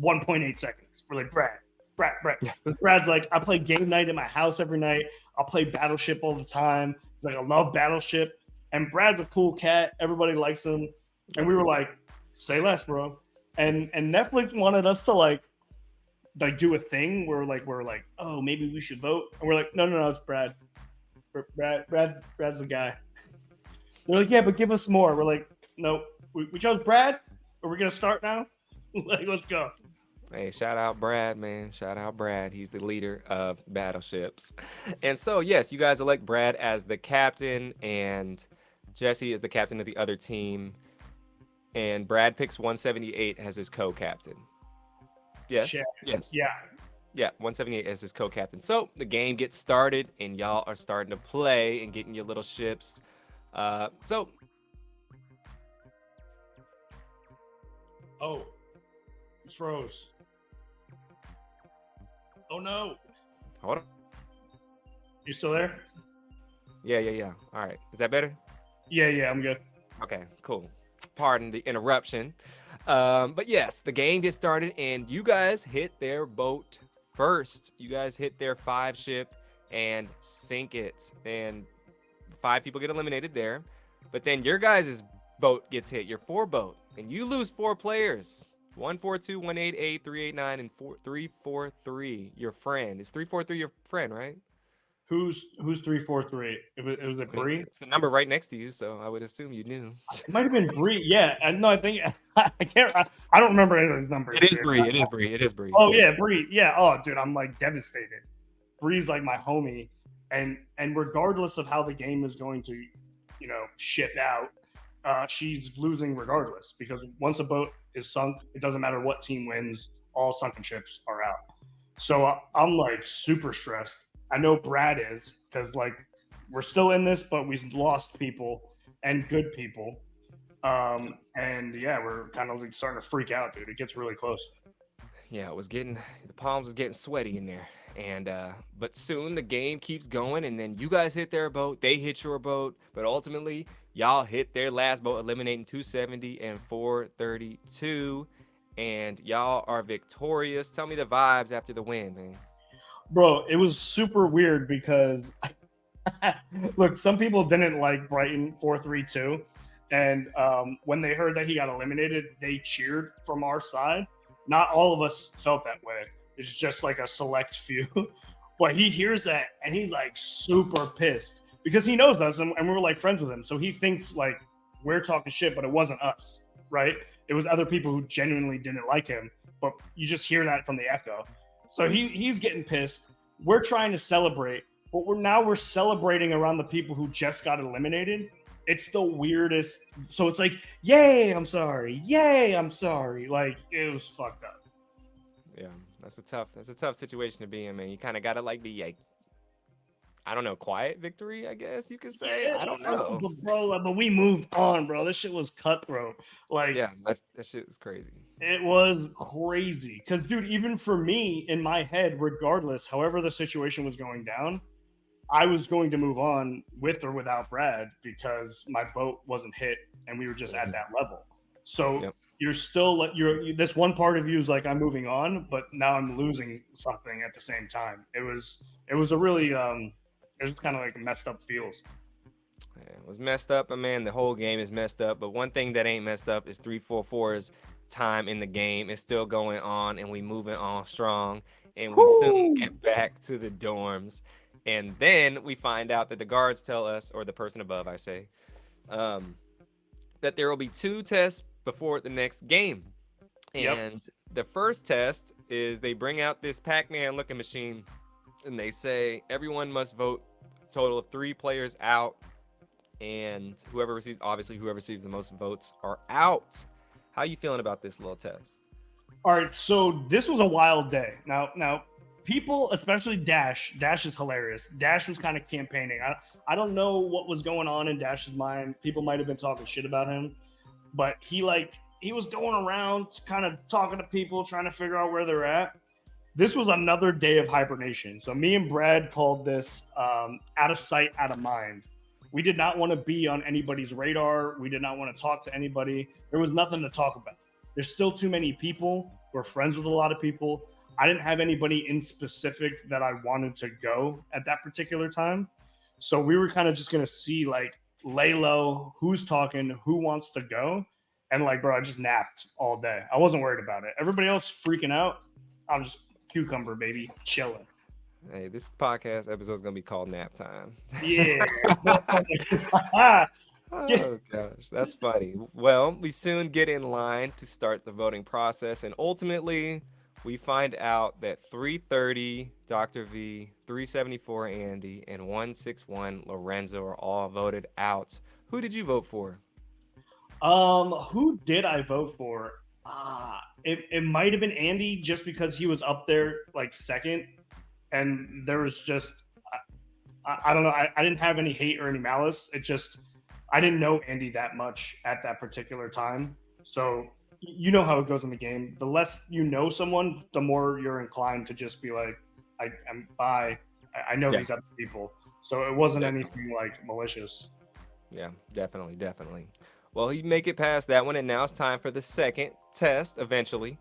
1.8 seconds. We're like, Brad. Because Brad's like, I play game night at my house every night. I'll play Battleship all the time. He's like, I love Battleship. And Brad's a cool cat. Everybody likes him. And we were like, say less, bro. And Netflix wanted us to like do a thing where we're like, oh, maybe we should vote. And we're like, no, it's Brad. Brad's the guy. They're like, yeah, but give us more. We're like, no, we chose Brad. Are we gonna start now? Like, let's go. Hey, shout out Brad, man. Shout out Brad. He's the leader of battleships. And so, yes, you guys elect Brad as the captain, and Jesse is the captain of the other team. And Brad picks 178 as his co captain. Yes? Shit. Yes. Yeah. Yeah, 178 as his co captain. So the game gets started, and y'all are starting to play and getting your little ships. So. Oh, it's froze. Oh no. Hold on. You still there? Yeah. All right. Is that better? Yeah, I'm good. Okay, cool. Pardon the interruption. But yes, the game gets started, and you guys hit their boat first. You guys hit their 5 ship and sink it. And 5 people get eliminated there. But then your guys' boat gets hit, your 4 boat, and you lose 4 players. 142, 188, 389, and 343. Your friend. Is 343 your friend, right? Who's 343? It was a Bree. It's the number right next to you, so I would assume you knew. It might have been Bree. Yeah, no, I think I can't. I don't remember any of those numbers. It is Bree. It is Bree. It is Bree. Oh yeah, Bree. Yeah. Oh, dude, I'm like devastated. Bree's like my homie, and regardless of how the game is going to, shit out, she's losing regardless because once a boat is sunk, it doesn't matter what team wins. All sunken ships are out. So I'm like super stressed. I know Brad is because like we're still in this, but we've lost people and good people. And yeah, we're kind of like starting to freak out, dude. It gets really close. Yeah, the palms was getting sweaty in there. And but soon the game keeps going, and then you guys hit their boat, they hit your boat, but ultimately y'all hit their last boat, eliminating 270 and 432, and y'all are victorious. Tell me the vibes after the win, man. Bro, it was super weird because look, some people didn't like Brighton 432, and when they heard that he got eliminated, they cheered from our side. Not all of us felt that way. It's just like a select few. But he hears that and he's like super pissed because he knows us and we were like friends with him. So he thinks like we're talking shit, but it wasn't us, right? It was other people who genuinely didn't like him. But you just hear that from the echo. So he's getting pissed. We're trying to celebrate, but we're celebrating around the people who just got eliminated. It's the weirdest. So it's like, yay, I'm sorry. Yay, I'm sorry. Like it was fucked up. Yeah, that's a tough situation to be in, man. You kind of gotta like be like, I don't know, quiet victory, I guess you could say. Yeah, I don't know. but we moved on, bro. This shit was cutthroat. Like, Yeah, that shit was crazy. it was crazy. Because, dude, even for me in my head, regardless, however the situation was going down, I was going to move on with or without Brad because my boat wasn't hit and we were just at that level. So Yep. you're still like this one part of you is like I'm moving on, but now I'm losing something at the same time. It was a really it was kind of like messed up feels. Yeah, it was messed up, but man, the whole game is messed up. But one thing that ain't messed up is 344's time in the game. It's still going on, and we moving on strong. And we soon get back to the dorms. And then we find out that the guards tell us, or the person above, I say, that there will be 2 tests before the next game. And the first test is they bring out this Pac-Man looking machine, and they say everyone must vote. Total of 3 players out, and whoever receives the most votes are out. How you feeling about this little test? All right, so this was a wild day. Now, people, especially Dash is hilarious. Dash was kind of campaigning. I don't know what was going on in Dash's mind. People might have been talking shit about him, but he was going around kind of talking to people, trying to figure out where they're at. This was another day of hibernation. So me and Brad called this out of sight, out of mind. We did not want to be on anybody's radar. We did not want to talk to anybody. There was nothing to talk about. There's still too many people. We're friends with a lot of people. I didn't have anybody in specific that I wanted to go at that particular time. So we were kind of just going to see, like, lay low, who's talking, who wants to go. And, like, bro, I just napped all day. I wasn't worried about it. Everybody else freaking out. I'm just cucumber, baby, chilling. Hey, this podcast episode is gonna be called Nap Time. Yeah. Oh gosh, that's funny. Well, we soon get in line to start the voting process, and ultimately, we find out that 330 Dr. V, 374 Andy, and 161 Lorenzo are all voted out. Who did you vote for? Who did I vote for? It might have been Andy, just because he was up there like second, and there was just I don't know. I didn't have any hate or any malice. It just I didn't know Andy that much at that particular time. So you know how it goes in the game. The less you know someone, the more you're inclined to just be like, I'm bye. I know these other people. So it wasn't anything like malicious. Yeah, definitely. Well, you make it past that one, and now it's time for the second test eventually.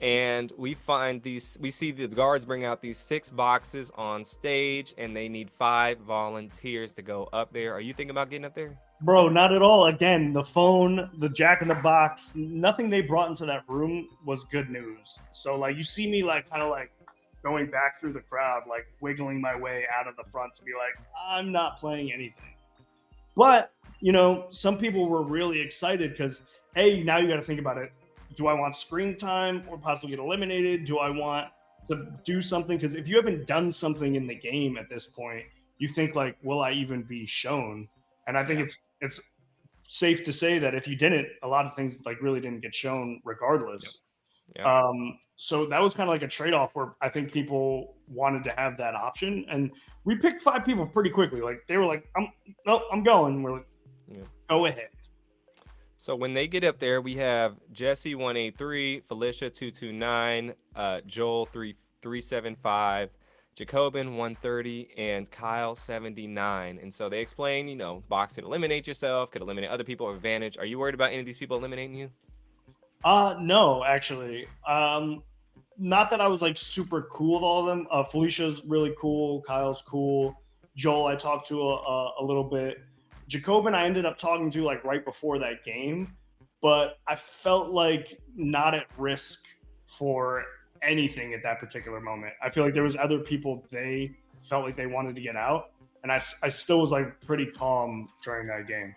And we see the guards bring out these 6 boxes on stage, and they need 5 volunteers to go up there. Are you thinking about getting up there? Bro, not at all. Again, the phone, the Jack in the Box, nothing they brought into that room was good news. So, like, you see me, like, kind of like going back through the crowd, like wiggling my way out of the front to be like, I'm not playing anything. But, you know, some people were really excited because, hey, now you got to think about it. Do I want screen time or possibly get eliminated? Do I want to do something? Because if you haven't done something in the game at this point, you think, like, will I even be shown? And I think it's safe to say that if you didn't, a lot of things like really didn't get shown regardless. So that was kind of like a trade-off where I think people wanted to have that option, and we picked 5 people pretty quickly. Like they were like, I'm going. We're like, go ahead. So when they get up there, we have Jesse 183, Felicia 229, Joel 375. Jacobin 130, and Kyle 79. And so they explain, you know, box could eliminate yourself, could eliminate other people, advantage. Are you worried about any of these people eliminating you? No, actually. Not that I was like super cool with all of them. Felicia's really cool. Kyle's cool. Joel, I talked to a little bit. Jacobin, I ended up talking to like right before that game, but I felt like not at risk for anything at that particular moment. I feel like there was other people they felt like they wanted to get out, and I still was like pretty calm during that game.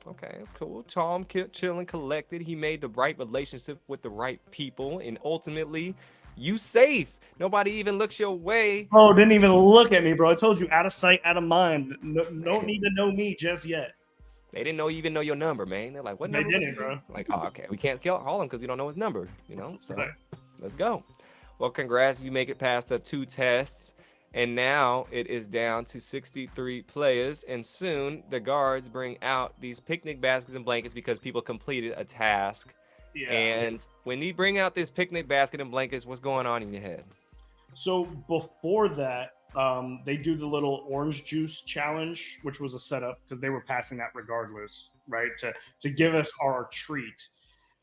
Okay, cool. Tom, chill and collected. He made the right relationship with the right people, and ultimately, you safe. Nobody even looks your way. Oh, didn't even look at me, bro. I told you, out of sight, out of mind. No, don't need to know me just yet. They didn't even know your number, man. They're like, what number? They didn't, bro. Like, oh, okay, we can't call him because we don't know his number, you know? So let's go. Well, congrats. You make it past the 2 tests. And now it is down to 63 players. And soon the guards bring out these picnic baskets and blankets because people completed a task. Yeah. And when you bring out this picnic basket and blankets, what's going on in your head? So before that, they do the little orange juice challenge, which was a setup because they were passing that regardless, right? To give us our treat.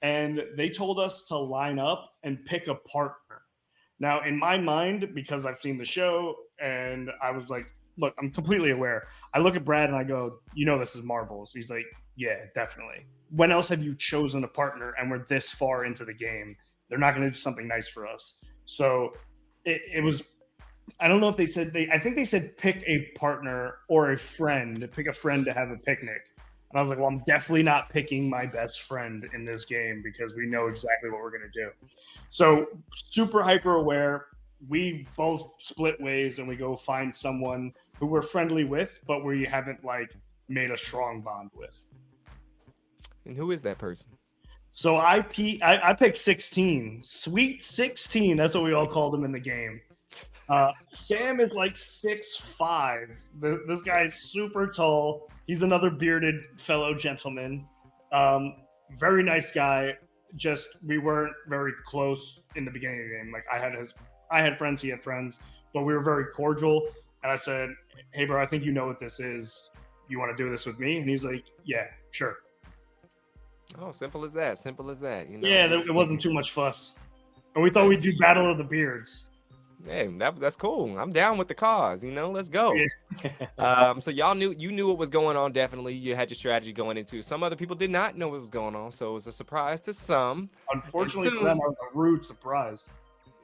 And they told us to line up and pick a partner. Now, in my mind, because I've seen the show and I was like, look, I'm completely aware. I look at Brad and I go, you know, this is marbles. He's like, yeah, definitely. When else have you chosen a partner and we're this far into the game? They're not going to do something nice for us. So it was, I don't know if they said, I think they said pick a partner or a friend, pick a friend to have a picnic. And I was like, well, I'm definitely not picking my best friend in this game because we know exactly what we're going to do. So super hyper aware. We both split ways and we go find someone who we're friendly with, but we haven't like made a strong bond with. And who is that person? So I picked 16, sweet 16. That's what we all called him in the game. Sam is like 6'5". This guy is super tall. He's another bearded fellow gentleman. Um, Very nice guy. Just we weren't very close in the beginning of the game. Like I had friends, he had friends, but we were very cordial. And I said, "Hey, bro, I think you know what this is. You want to do this with me?" And he's like, "Yeah, sure." Oh, simple as that. Simple as that. Yeah, it wasn't too much fuss. And we thought we'd do Battle of the Beards. Hey, that's cool. I'm down with the cause. Let's go. Yeah. So you knew what was going on. Definitely, you had your strategy going into. Some other people did not know what was going on, so it was a surprise to some. Unfortunately for them, it was a rude surprise.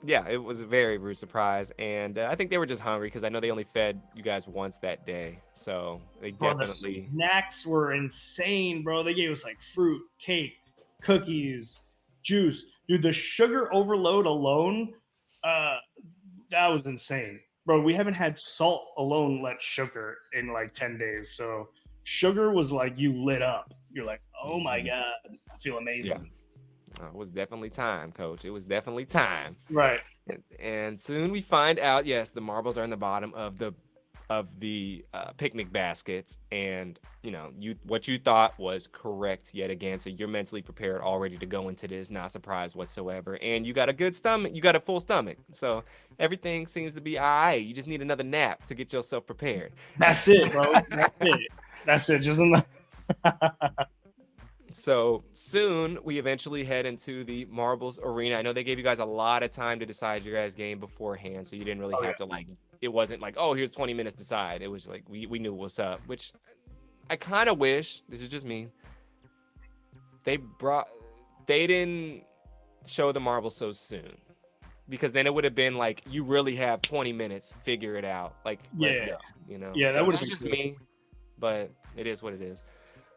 Yeah, it was a very rude surprise, and I think they were just hungry because I know they only fed you guys once that day, so they Bro, the definitely. snacks were insane, bro. They gave us like fruit, cake, cookies, juice. Dude, the sugar overload alone, uh, that was insane. Bro, we haven't had salt alone let sugar in like 10 days. So sugar was like you lit up. You're like, oh my Mhm. God, I feel Yeah, amazing. it was definitely time, Coach. It was definitely time. Right. And soon we find out, yes, the marbles are in the bottom of the picnic baskets, and what you thought was correct yet again. So you're mentally prepared, all ready to go into this, not surprised whatsoever, and you got a good stomach. You got a full stomach, so everything seems to be all right. You just need another nap to get yourself prepared. That's it, bro. That's it. That's it. Just in the So soon we eventually head into the marbles arena. I know they gave you guys a lot of time to decide your guys' game beforehand, so you didn't really Oh have yeah. to it wasn't like, oh, here's 20 minutes to decide. It was like we knew what's up, which I kind of wish, this is just me, they brought they didn't show the marbles so soon. Because then it would have been like you really have 20 minutes, figure it out. Like, let's Yeah. go. Yeah, that So would have that's been just cool. me, but it is what it is.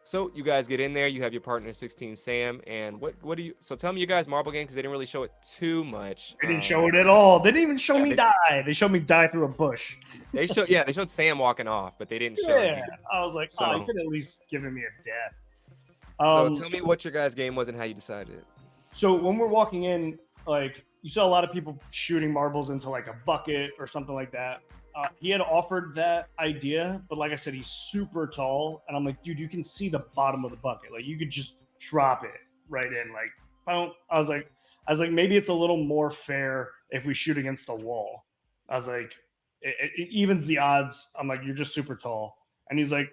So you guys get in there. You have your partner 16 Sam, and what do you? So tell me your guys' marble game because they didn't really show it too much. They didn't show it at all. They didn't even show Yeah, me die. They showed me die through a bush. they showed Sam walking off, but they didn't show Yeah. you. I was like, oh, you So could at least given me a death. so Um, tell me what your guys' game was and how you decided it. so when we're walking in, like you saw a lot of people shooting marbles into like a bucket or something like that. He had offered that idea, but like I said, he's super tall, and I'm like, dude, you can see the bottom of the bucket. Like you could just drop it right in. Like, I was like, maybe it's a little more fair if we shoot against the wall. I was like, it evens the odds. I'm like, you're just super tall, and he's like,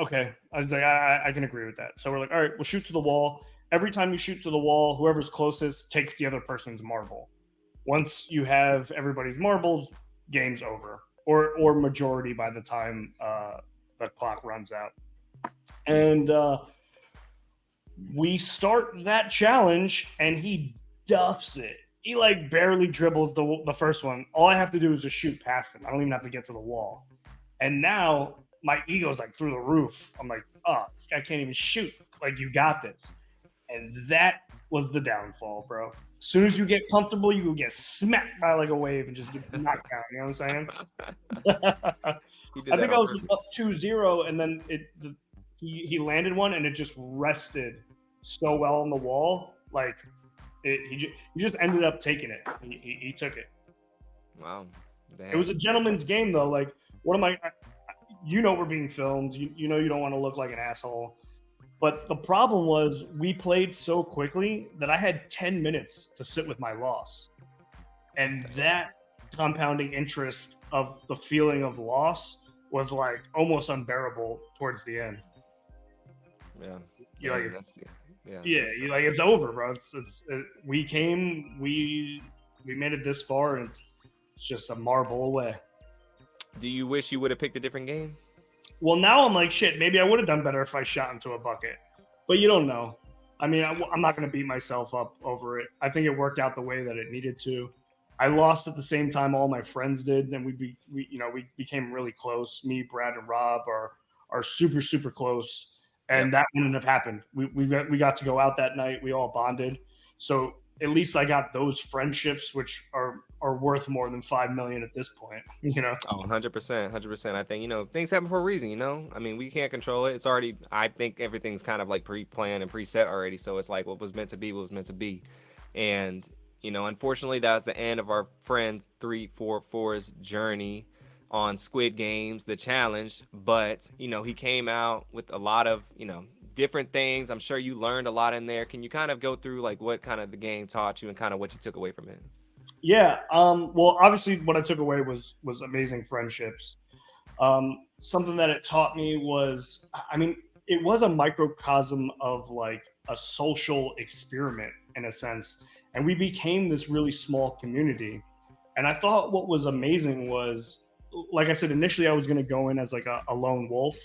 okay. I was like, I can agree with that. So we're like, all right, we'll shoot to the wall. Every time you shoot to the wall, whoever's closest takes the other person's marble. Once you have everybody's marbles, game's over, or majority by the time the clock runs out. And we start that challenge, and he duffs it. He like barely dribbles the first one. All I have to do is just shoot past him. I don't even have to get to the wall. And now my ego's like through the roof. I'm like, oh, this guy can't even shoot. Like, you got this. And that was the downfall, bro. As soon as you get comfortable, you will get smacked by like a wave and just get knocked down. You know what I'm saying? He did I that think I on was up purpose. 2-0, and then he landed one, and it just rested so well on the wall. Like, he just ended up taking it. He took it. Wow. It was a gentleman's game, though. Like, what am I? You know we're being filmed. You know you don't want to look like an asshole. But the problem was we played so quickly that I had 10 minutes to sit with my loss. And that compounding interest of the feeling of loss was like almost unbearable towards the end. Yeah. You're Dang, like, yeah. yeah, you like it's over, bro. We came, we made it this far, and it's just a marble away. Do you wish you would have picked a different game? Well, now I'm like, shit, maybe I would have done better if I shot into a bucket. But you don't know. I mean, I'm not going to beat myself up over it. I think it worked out the way that it needed to. I lost at the same time all my friends did, and we became really close. Me, Brad, and Rob are super close, Yep. and that wouldn't have happened. We got to go out that night. We all bonded. So at least I got those friendships, which are worth more than 5 million at this point. You know. Oh, 100%, 100%. I think, things happen for a reason, I mean, we can't control it. It's already, I think everything's kind of like pre-planned and preset already. So it's like what was meant to be, what was meant to be. And, unfortunately, that was the end of our friend 344's journey on Squid Games, the challenge. But, he came out with a lot of, different things. I'm sure you learned a lot in there. Can you kind of go through like what kind of the game taught you and kind of what you took away from it? Yeah. Well, obviously, what I took away was amazing friendships. Something that it taught me was, I mean, it was a microcosm of like a social experiment in a sense, and we became this really small community. And I thought what was amazing was, like I said, initially I was going to go in as like a lone wolf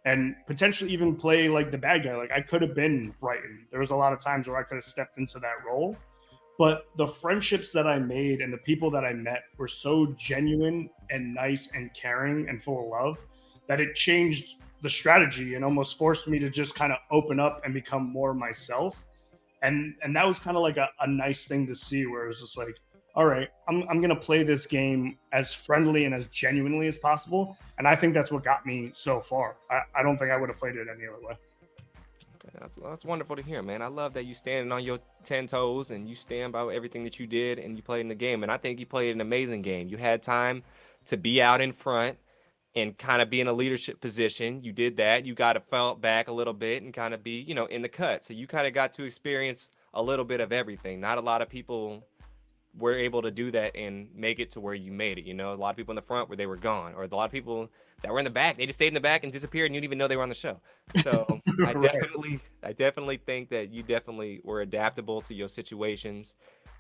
and potentially even play like the bad guy. Like I could have been Brighton. There was a lot of times where I could have stepped into that role, but the friendships that I made and the people that I met were so genuine and nice and caring and full of love that it changed the strategy and almost forced me to just kind of open up and become more myself. And that was kind of like a nice thing to see, where it was just like, all right, I'm gonna play this game as friendly and as genuinely as possible. And I think that's what got me so far. I don't think I would have played it any other way. Okay, that's wonderful to hear, man. I love that you standing on your 10 toes and you stand by everything that you did and you played in the game. And I think you played an amazing game. You had time to be out in front and kind of be in a leadership position. You did that. You got to felt back a little bit and kind of be, in the cut. So you kind of got to experience a little bit of everything. Not a lot of people were able to do that and make it to where you made it. A lot of people in the front where they were gone, or a lot of people that were in the back, they just stayed in the back and disappeared, and you didn't even know they were on the show. So I Right. definitely think that you definitely were adaptable to your situations,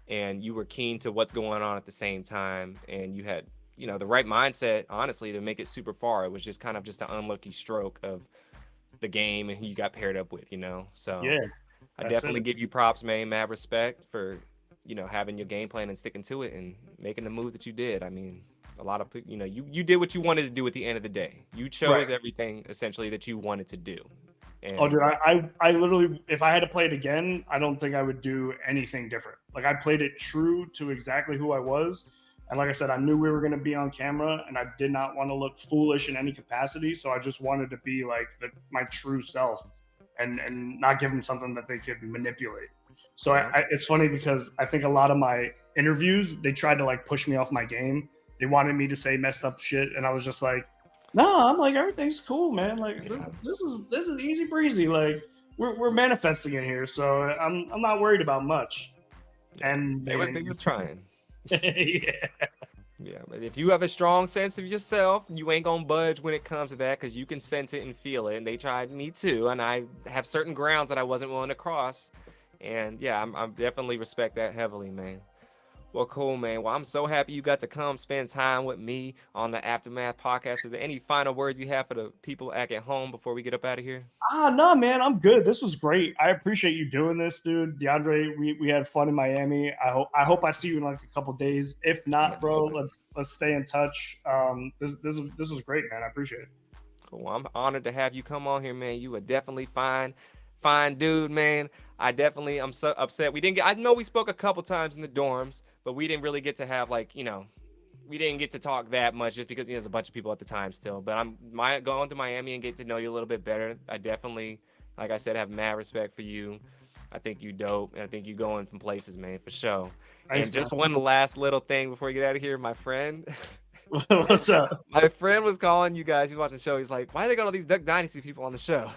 and you were keen to what's going on at the same time, and you had the right mindset, honestly, to make it super far. It was just kind of just an unlucky stroke of the game and who you got paired up with. So Yeah, I that's definitely it. give you props, man. Mad respect for having your game plan and sticking to it and making the moves that you did. I mean, a lot of people, you did what you wanted to do at the end of the day. You Right. chose everything essentially that you wanted to do. Oh, dude, And I literally, if I had to play it again, I don't think I would do anything different. Like I played it true to exactly who I was, and like I said, I knew we were going to be on camera, and I did not want to look foolish in any capacity. So I just wanted to be like my true self, and not give them something that they could manipulate. So yeah, it's funny because I think a lot of my interviews they tried to like push me off my game. They wanted me to say messed up shit, and I was just like, no, I'm like everything's cool, man. Like yeah, this is easy breezy. Like we're manifesting in here, so I'm not worried about much. yeah. And They was trying. yeah, Yeah, but if you have a strong sense of yourself, you ain't gonna budge when it comes to that because you can sense it and feel it. And they tried me too, and I have certain grounds that I wasn't willing to cross. And yeah, I'm definitely respect that heavily, man. Well, cool, man. Well, I'm so happy you got to come spend time with me on the Aftermath podcast. Is there any final words you have for the people at home before we get up out of here? no, man, I'm good. This was great. I appreciate you doing this, dude. DeAndre, we had fun in Miami. I hope I see you in like a couple days. If Yeah, not, bro, hoping. let's stay in touch. This was great, man. I appreciate it. Cool. I'm honored to have you come on here, man. You are definitely fine, fine dude, man. I'm so upset. We didn't get, I know we spoke a couple times in the dorms, but we didn't really get to have like, we didn't get to talk that much just because there's a bunch of people at the time still. But going to Miami and get to know you a little bit better. I definitely, like I said, have mad respect for you. I think you dope, and I think you going from places, man, for sure. Thanks, And man. just one last little thing before we get out of here, my friend. What's up, My friend was calling you guys. He's watching the show. He's like, "Why they got all these Duck Dynasty people on the show?"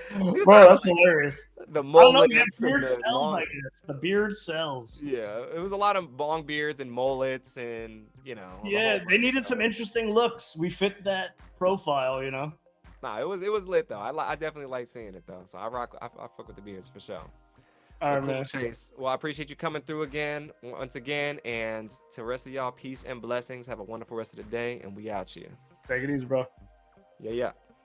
He was bro? talking about That's hilarious. the I don't know, man. mullets and Beard the sells, I long. guess. The beard sells. Yeah, it was a lot of long beards and mullets and the Yeah, whole they bunch. needed some interesting looks. We fit that profile. Nah, it was lit though. I definitely like seeing it though. So I fuck with the beards for sure. All Well, right, cool, man. Chase. Well, I appreciate you coming through again, once again, and to the rest of y'all, peace and blessings. Have a wonderful rest of the day, and we out here. Take it easy, bro. Yeah, yeah.